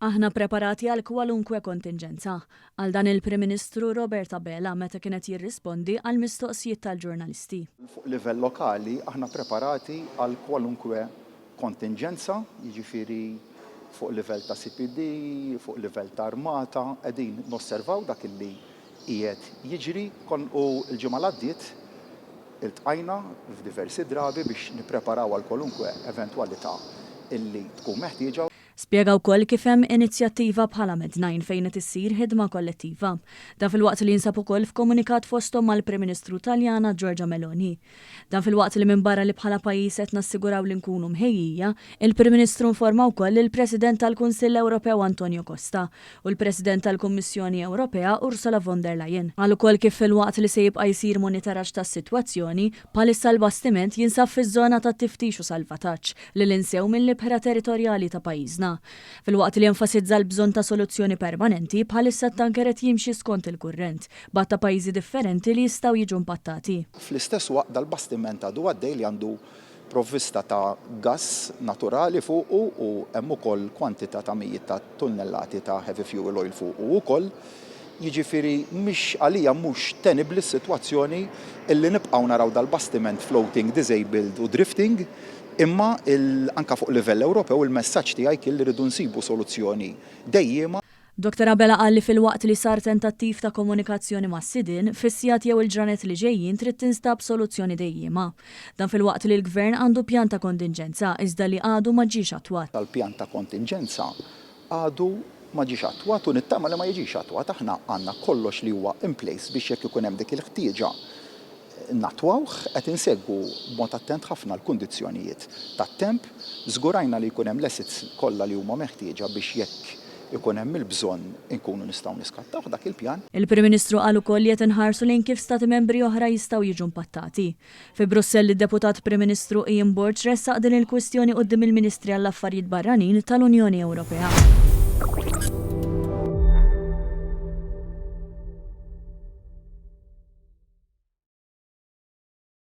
Aħna preparati għal kwalunkwe kontingenza. Għal dan il-Prim Ministru Roberta Bela meta kienet jirrispondi għal mistoqsijiet tal-ġurnalisti. Fuq livell lokali aħna preparati għal kwalunkwe kontingenza, jiġifieri fuq livell ta' CPD, fuq livell ta' armata, qegħdin nosservaw dak illi qiegħed jiġri u l-ġimgħa l-għaddiet iltqajna f'diversi drabi biex nippreparaw għal kwalunkwe eventwalità illi tkun meħtieġa. Spjega wkoll kif hemm inizjattiva bħala Med9 fejn qed issir ħidma kollettiva. Dan fil-waqt li jinsab ukoll f'komunikat fosthom mal-Prim Ministru Taljana Giorgia Meloni. Dan fil-waqt li minbarra li bħala pajjiż qed nassiguraw li nkunu mħejjija, il-Prim Ministru informa wkoll il-President tal-Kunsill Ewropew Antonio Costa u l-President tal-Kummissjoni Ewropea Ursula von der Leyen. Qal ukoll kif fil-waqt li se jibqa' jsir monitoraġġ tas-sitwazzjoni bħalissa l-bastiment jinsab fiż-żona tat-tiftix u salvataġġ li l-insew mill-ibħra territorjali ta' pajjiżna. Fil-waqt li jenfasizza l-bżonn ta' soluzzjoni permanenti bħalissa t-tanker qed jimxi skont il-kurrent batta pajjiżi differenti li jistgħu jiġu impattati. Fl-istess waqt dal-bastiment għadu għaddej li għandu provvista ta' gass naturali fuqu u hemm ukoll kwantità ta' mijiet ta' tunnellati ta' heavy fuel oil fuqu ukoll. Jiġifieri għalija mhux tenibli s-sitwazzjoni illi nibqgħu naraw dal-bastiment floating, disabled u drifting. Imma anka fuq livell Ewropew il-messaġġ tiegħi kien li rridu nsibu soluzzjoni dejjema. Dr. Bela qal li fil-waqt li sar tentattiv ta' komunikazzjoni ma' sidin, fis-sigħat jew il-ġranet li ġejjin trid tinstab soluzzjoni dejjema. Dan fil-waqt li l-Gvern għandu pjan ta' kontingenza iżda li għadu ma ġiex attwat. Tal-pjan ta' kontingenza għadu ma ġiex attwat u nittama li ma jiġix attwat. Aħna għandna kollox li huwa in place biex jekk ikun hemm dik il-ħtieġa natwawh qed insegwu b'mod attent ħafna l-kundizzjonijiet tat-temp, żgurajna li jkun hemm l-assets kollha li huma meħtieġa biex jekk ikun hemm il-bżonn inkunu nistgħu niskattaw dak il-pjan. Il-Prim Ministru qal ukoll li qed inħarsu lejn kif stati membri oħra jistgħu jiġu impattati. Fi Brussell id-Deputat Prim Ministru Ian Borg ressaq din il-kwistjoni quddiem il-Ministri għall-Affarijiet Barranin tal-Unjoni Ewropea.